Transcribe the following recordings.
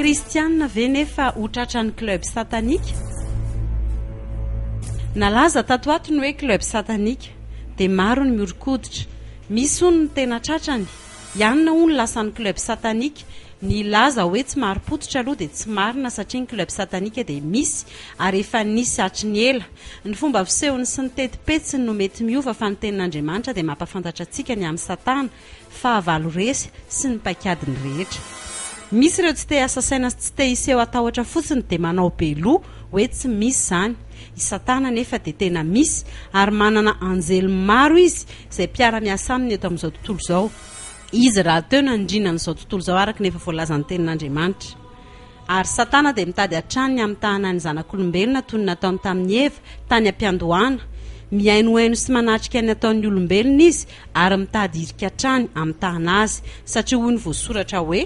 kristianina ve nefa hotratran'ny club satanika? Nalaza tato ato ny hoe club satanika dia maro ny miorokoditra. Misy hono ny tena tratrany, ianona hono lasan'ny club satanika. Ny laza hoe tsy maro-pototra aloha dia tsy marina satria ny club satanika dia misy ary efa nisy hatry ny ela. Ny fomba fisehony sy ny tetipetsiny no mety miova fa ny tenin'Andriamanitra dia mampafantatra antsika ny amin'ny satana, fahavalo resy sy ny paikadiny rehetra. Misy ireo tsy te asa saina sy tsy te hiseho atahotra fotsiny dia manao beloha hoe tsy misy izany. I satana nefa dia tena misy ary manana anjely maro izy izay mpiara-miasa aminy eto amin'izao tontolo izao. Izy raha teo nandrina n'izao tontolo izao araka nefa voalazan'ny tenin'Andriamanitra. Ary satana dia mitady hatrany amin'ny tahanany zanak'olombelona toy ny nataony tamin'ny Eva tany am-piandohana. Mihainohaino sy manatrika ny ataon'ny olombelona izy ary mitady hirika hatrany amin'ny tahana azy satria hoy ny voasoratra hoe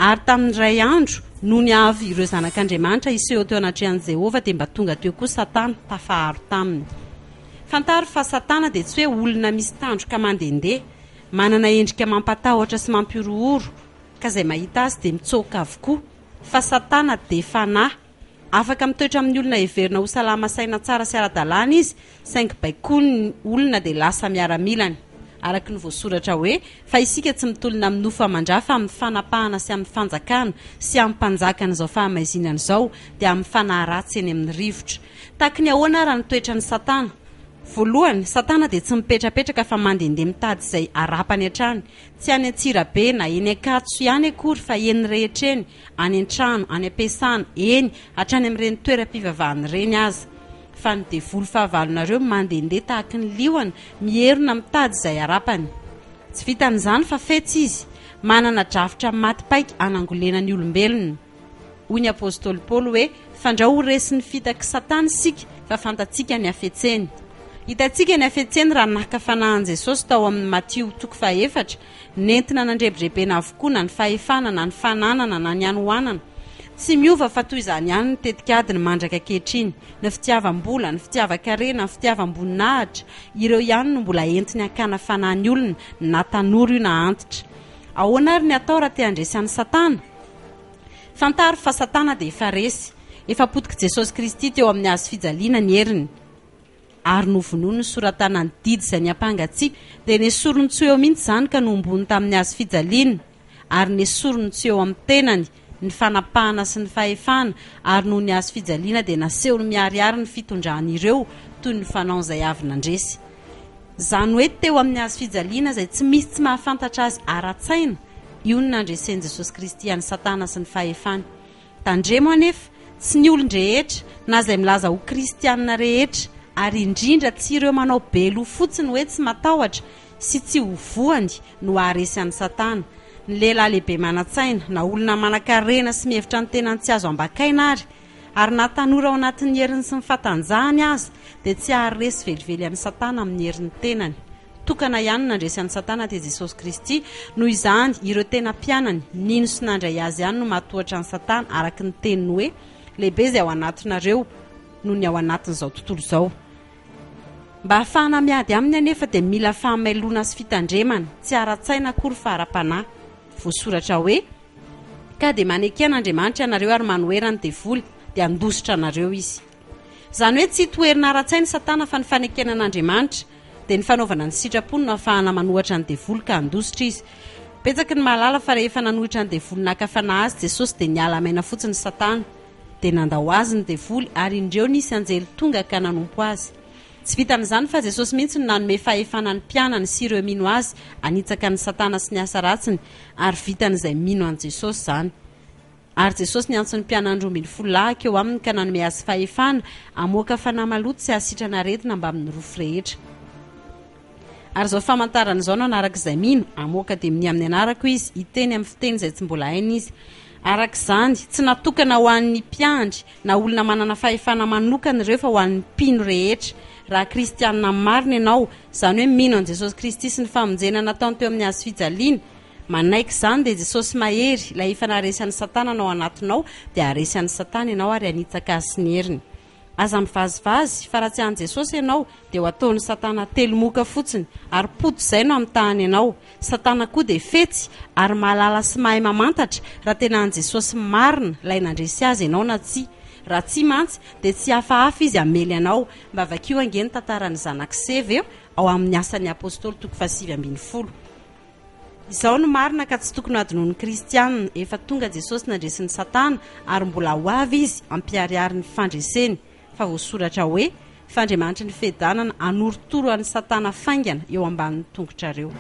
ary tamin'ny ray andro no ny avy ireo zanak'Andriamanitra iseho teo anatrehan'i Jehovah dia mba tonga teo koa satana tafaharo taminy. Fantaro fa satana dia tsy hoe olona misy tandroka mandehandeha, manana endrika mampatahotra sy mampiorohoro ka izay mahita azy dia mitsoaka avokoa. Fa satana dia fanahy, afaka mitoetra amin'ny olona heverina ho salama saina tsara sy ara-dalàna izy, saingy baikoa ny olona dia lasa miaramilany. Araka ny voasoratra hoe fa isika tsy mitolona amin'ny nofo aman-drafa amin'ny fanapahana sy amin'ny fanjakana sy amin'ny mpanjakana izao fahamaizinana izao dia amin'ny fanahy ratsy eny amin'ny rivotra. Taky ny ahoana raha ny toetra ny satana? Voalohany, satana dia tsy mipetrapetraka fa mandehandeha mitady izay arapany hatrany, tsy any Antsirabe na eny Ankatso ihany akory fa eny rehetra eny, any an-trano, any am-piasana, eny hatrany amin'ireny toeram-pivavahana ireny aza. Fa ny devoly fahavalonareo mandehandeha tahaka ny liona, mierona mitady izay arapany. Tsy vitan'izany fa fetsy izy, manana drafitra maty-paiky anangolena ny olombelona. Hoy ny apôstôly Paoly hoe fandrao ho resy ny fitaky satana sika fa fantatsika ny afetseny. Hitantsika ny afetseny raha naka fanahan'i Jesosy tao amin'ny Matio 4:4, nentina nandrebidrebena avokoa na ny fahefana na ny fananana na ny anohanana. Tsy miova fa toy izany ihany ny tetikadiny mandraka ankehitriny, ny fitiavam-bola, ny fitiavan-karena, ny fitiavam-boninahitra, ireo ihany no mbola entiny hakana fanahy ny olona na tanora io na antitra. Ahoana ary ny atao raha te handresy ny satana? Fantaro fa satana dia efa resy, efa potika Jesosy Kristy teo amin'ny hazo fijaliana ny heriny. Ary novonoiny ny soratana ny didy izay niampangatsiaka dia nesorony tsy eo mihitsy izany ka nombony tamin'ny hazo fijaliana, ary nesorony tsy eo amin'ny tenany ny fanapahana sy ny fahefana, ary noho ny hazo fijaliana dia nasehony miariary ny fitondran'ireo toy ny fanao izay avy nandresy. Izany hoe teo amin'ny hazo fijaliana izay tsy misy tsy mahafantatra azy ara-tsaina, io ny nandresen'i Jesosy Kristy any satana sy ny fahefana. Tandremo anefa tsy ny olon-drehetra na izay milaza ho kristianina rehetra, ary indrindra tsy ireo manao beloha fotsiny hoe tsy matahotra sy tsy hovoany no haharesy an'ny satana. Ny lehilahy lehibe manan-tsaina na olona manan-karena sy mihevitra ny tena tsy azo ambakaina ary na tanora ao anatin'ny heriny sy ny fatanjahany aza dia tsy haharesy velively an'ny satana amin'ny herin'ny tenany. Tokana ihany nandresy an'ny satana te Jesosy Kristy, noho izany ireo tena mpianany nino sy nandray azy ihany no matohatra ny satana araka ny teniny hoe lehibe izay ao anatinareo noho ny ao anatin'izao tontolo izao. Mba hahafahana miady aminy anefa dia mila fahamailona sy fitandremana, tsy ara-tsaina akory fa ara-panahy. Voasoratra hoe ka dia maneky an'Andriamanitra ianareo ary manoherany devoly dia handositra anareo izy. Izany hoe tsy toerina ara-tsaina satana fa ny fanekena an'Andriamanitra dia ny fanaovana ny sitrapony no ahafahana manohatra ny devoly ka handositra izy. Petsaky ny mahalala fa rehefa nanohitra ny devoly nakafana azy Jesosy dia niala maina fotsiny satana, dia nandao azy ny devoly ary indreo nisy anjely tonga ka nanompo azy. Tsy vitan'izany fa Jesosy mihitsy no nanome fahefana ny mpianany sy ireo mino azy anitsaka ny satana sy ny asa ratsiny, ary vitan'izay mino an' Jesosy izany. Ary Jesosy niantso ny mpianany 12 eo aminy ka nanome azy fahefana amoaka fanahy maloto sy hasitrana aretina mba amin'ny rofo rehetra. Ary izao famantarana izao no anarak'izay mino amoaka dia amin'ny amin'ny anarako izy, hiteny amin'ny fiteny izay tsy mbola hainy izy. Arak'izany tsy natokana ho an'ny mpiandry na olona manana fahefana manokana ireo fa ho an'ny mpino rehetra. Raha kristianina marina ianao, izany hoe mino an' Jesosy Kristy sy ny famonjena nataony teo amin'ny hazo fijaliana, manaiky izany dia Jesosy mahery ilay efa naharesy an'ny satana anao anatinao dia haresy an'ny satana ianao ary hanitsaka azy sy ny heriny. aza mivazivazy fa raha tsy an' Jesosy ianao dia ho ataon'ny satana telomoka fotsiny ary pody izay no amin'ny tany ianao. Satana koa dia fetsy ary mahalala sy mahay mamantatra raha tena an' Jesosy marina ilay nandresy azy ianao na tsia. Raha tsy mantsy dia tsy hafahafa izy amely anao. Mba vakio angeny tantarany zanak'Seva eo ao amin'ny asan'ny apôstôly 7:20. Izao no marina ka tsy tokony adinoan'ny kristianina, efa tonga Jesosy nandresin'ny satana ary mbola ho avy izy ampiariary ny fandreseny. Fa voasoratra hoe fandriamanitry ny fedanana anoritoro an'ny satana faingana eo ambanin'ny tongotrareo.